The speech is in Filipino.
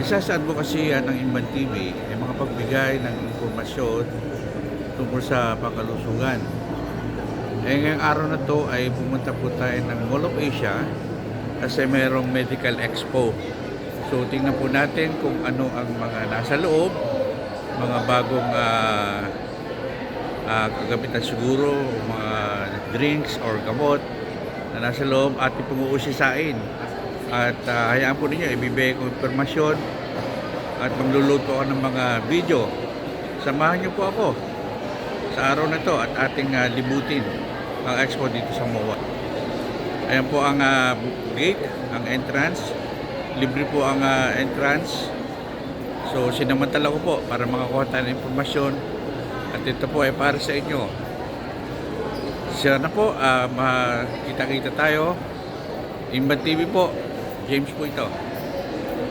Isa sa advokasya ng Imban TV ay makapagbigay ng impormasyon tungkol sa pangkalusugan. Ngayong araw na to ay pumunta po tayo ng Mall of Asia kasi mayroong medical expo. So tingnan po natin kung ano ang mga nasa loob, mga bagong kagamitan siguro, mga drinks or gamot na nasa loob at ipunguusisain. At hayaan po ninyo, ibibigay ko impormasyon at magluluto ako ng mga video. Samahan niyo po ako sa araw na to at ating libutin ang expo dito sa MOA. Ayan po ang gate, ang entrance. Libre po ang entrance. So sinamantala ko po para makakuha tayo ng impormasyon at ito po ay para sa inyo. Sana po makita-kita tayo. Imban TV po, James po ito.